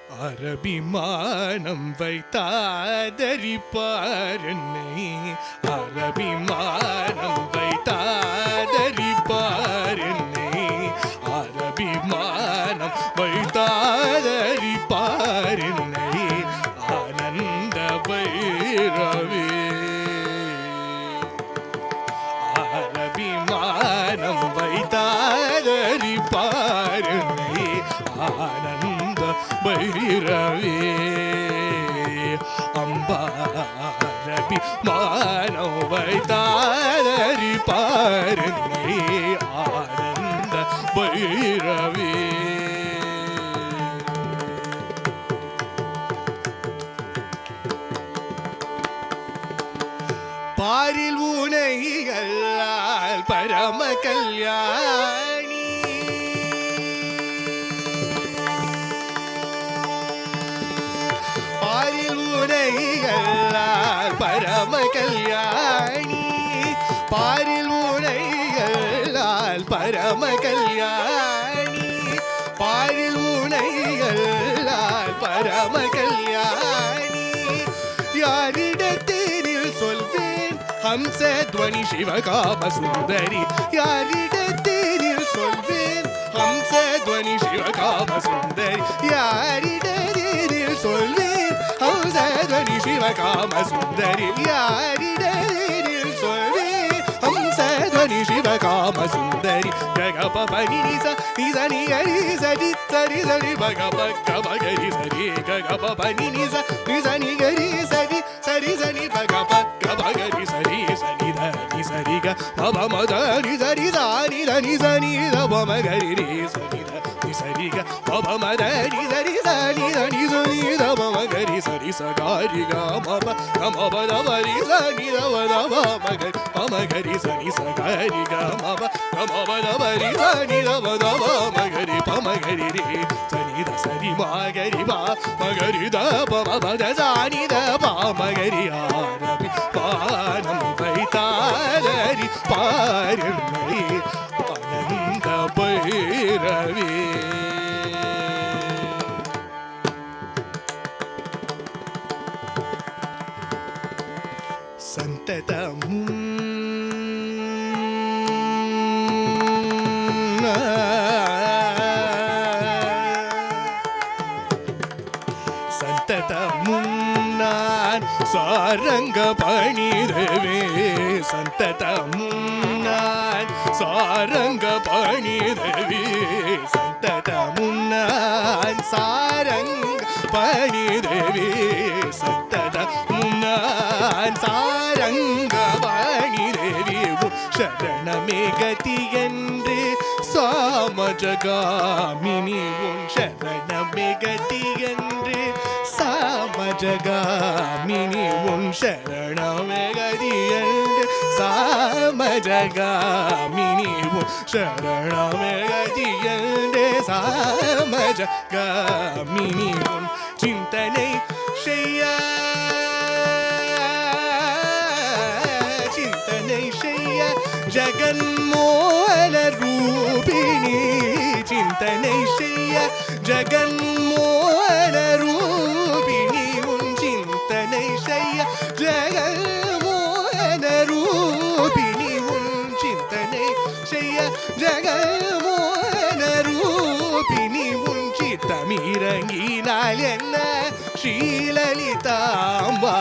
அரபிமானம் வைத்தாதரிப்பார் என்னை, அரபிமானம் வைத்தாதரிப்பார் என்னை, அரபிமானம் வைத்தாதரிப்பார் என்னை, ஆனந்த பைரவே. அரபிமானம் வைத்தாதரிப்பார் என்னை, ஆனந்த பைரவே. அம்பா அரபிமானம் வைத்தாதரிப்பார் என்னை, ஆனந்த பைரவே. பாரில் உனைகளால் பரம கல்யாணி, பாரில் உனைகளால் பரம கல்யாணி, பாரில் உனைகளால் பரம கல்யாணி, பாரில் உனைகளால் பரம கல்யாணி. யாரிடத்தில் சொல்வேன் ஹம்சத்வனி சிவகாம சுந்தரி, யாரிடத்தில் சொல்வேன் ஹம்சத்வனி சிவகாம சுந்தரி, யாரிடத்தில் சொல்வேன் ஹம்சத்வனி சிவகாம சுந்தரி, யாரிடத்தில் சொல்வேன் ஹம்சத்வனி சிவகாம சுந்தரி. ககபபனி நிச நிச நிகரி சரி சரி சரி பகபக்க பகரி சரி, ககபபனி நிச நிச நிகரி சரி சரி சரி பகபக்க பகரி சரி சரி தி சரி க பப மத நி சரி சாரி தி சரி த பம கரி ரி சரி தி சரி க பப மத நி சரி சாரி தி சரி த பம கரி சரி சகாரி க மப கம பத பரி சரி த பத பம கரி பம கரி சரி சகாரி க மப கம பத பரி சரி த பத பம கரி பம கரி ரி சரி த சரி மா கரி மா மகரி த பம பத சாரி த பம கரி. ஆரபி பானம் வைத்தாதரி பாருமை ஆனந்த பைரவே. சந்ததமும் சந்ததமும் நான் சாரங்க பணிதவே, சந்ததமும் நான் சாரங்க பணிதவே, சந்ததமும் நான் சாரங்க பணிதவே, சந்ததமும் நான் சாரங்க பணிதவே. சரணமே கதி என்று சாமஜகாமினி, உன் சரணமே கதி என்று சாமஜகாமினி, உன் சரணமே கதி என்று சாமஜகாமினி, உன் சரணமே கதி என்று சாமஜகாமினி. உன் சிந்தனை செய்ய சிந்தனை செய்ய ஜகன்மோகன ரூபிணி, சிந்தனை செய்ய ஜகன்மோகன ரூபிணி, உன் சிந்தனை செய்ய ஜகன்மோகன ரூபிணி, உன் சிந்தனை செய்ய ஜகன்மோகன ரூபிணி. உன் சித்தமிறங்கினால் என்ன ஸ்ரீலலிதாம்பா,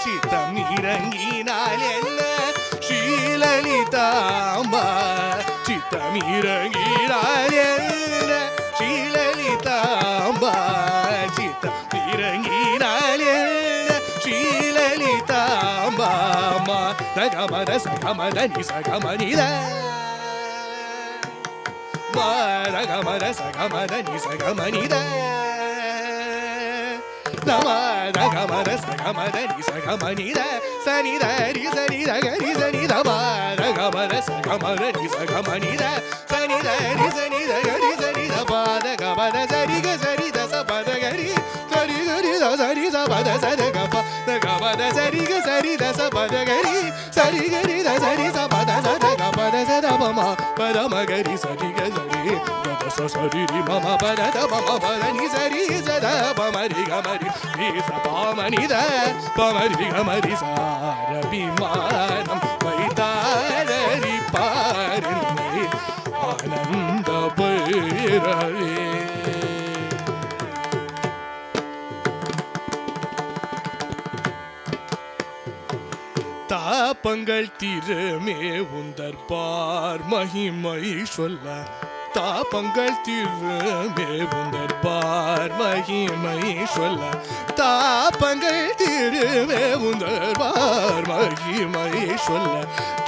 சித்தமிறங்கினால் என்ன ஸ்ரீலலிதாம்பா, சித்தமிறங்கினால் என்ன ஸ்ரீலலிதாம்பா, சித்தமிறங்கினால் என்ன ஸ்ரீலலிதாம்பா. தகமத சகமத நி சகமனித ரகமத சகமத நி சகமனித நம ரகமத சகமத நி சகமனித சனித ரி சனித கரி சனித ரகமத சகமத நி சகமனித சனித ரி சனித கரி சனித பாத கமத சரி க சரி த சபத கரி சரி கரி த சரி சபத சத கப த கபத சரி க சரி த சபத கரி சரி கரி த சரி சபத சத கபத சத பம பத மகரி சரி க சரி த ச சரி ரி மம பத த பம பத நி சரி சத த பமரி கமரி நீச பாமனித பமரி கமரி சாரபிமானம் வைத்தாரி பாரில்லை ஆனந்த பைரவே. தாபங்கள் தீரமே உந்தற்பார் மகிமை சொல்ல தாபங்கள் தீரமே உந்தற்பார் மகிமை சொல்ல தாபங்கள் தீரமே உந்தற்பார் மகிமை சொல்ல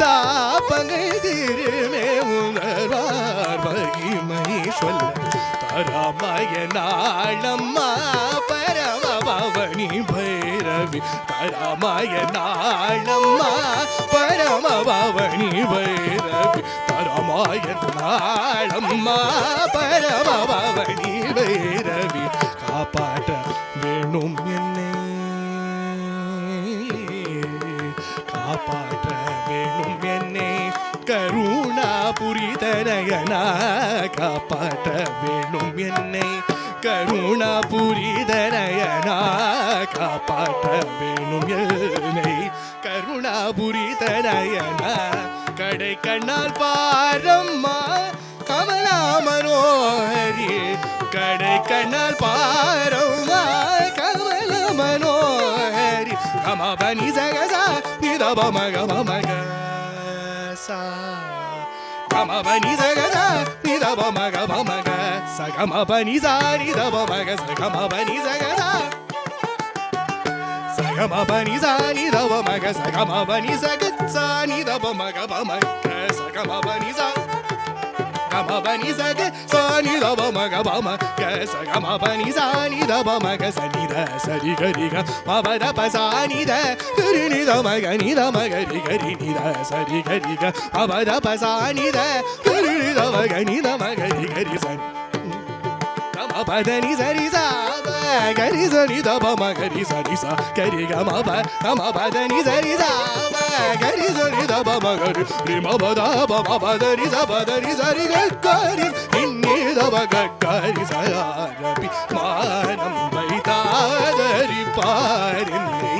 தாபங்கள் தீரமே உந்தற்பார் மகிமை சொல்ல தரமய நாளம்மா பரம பவனி பைரவி தரமய நாளம்மா பரம பவனி பைரவி தரமய நாளம்மா பரம பவனி பைரவி காப்பாற்ற வேணும் என்னை காப்பாற்ற வேணும் என்னை கருணா புரிதனயனா காப்பாற்ற வேணும் என்னை கருணா புரிதனயனா காப்பாற்ற வேணும் என்னை கருணா புரிதனயனா கடை கண்ணால் பாரம்மா கமலா மனோஹரி கடை கண்ணால் பாரம்மா கமலா மனோஹரி கமபனி சகசா நிதபம கமமக கமபனி சகசா நிதபம கமமக சகமபனி சா நிதபமக சகமபனி சகசா சகமபனி சா நிதபமக சகமபனி சகசா நிதபமக பமக சகமபனி சா கமபனி சக சானி தபமக பமக சகமபனி சானி தபமக சனித சரி கரிக பபத பசானித கரினி தமக நிதமக ரிகரி நித சரி கரிக பபத பசானித கரினி தமக நிதமக ரிகரி சனி பதனி சரி சா கரி சரி தபம கரி சரி சா கரி கமப கமபதனி சரி சா கரி சரி தபம கரி ரிமபத பபதரி சபதரி சரி கரி இன்னி தபக கரி சரபி மானம் வைதாதரி பாரில்லை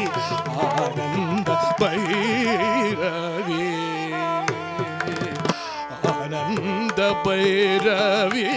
ஆனந்த பைரவி ஆனந்த பைரவி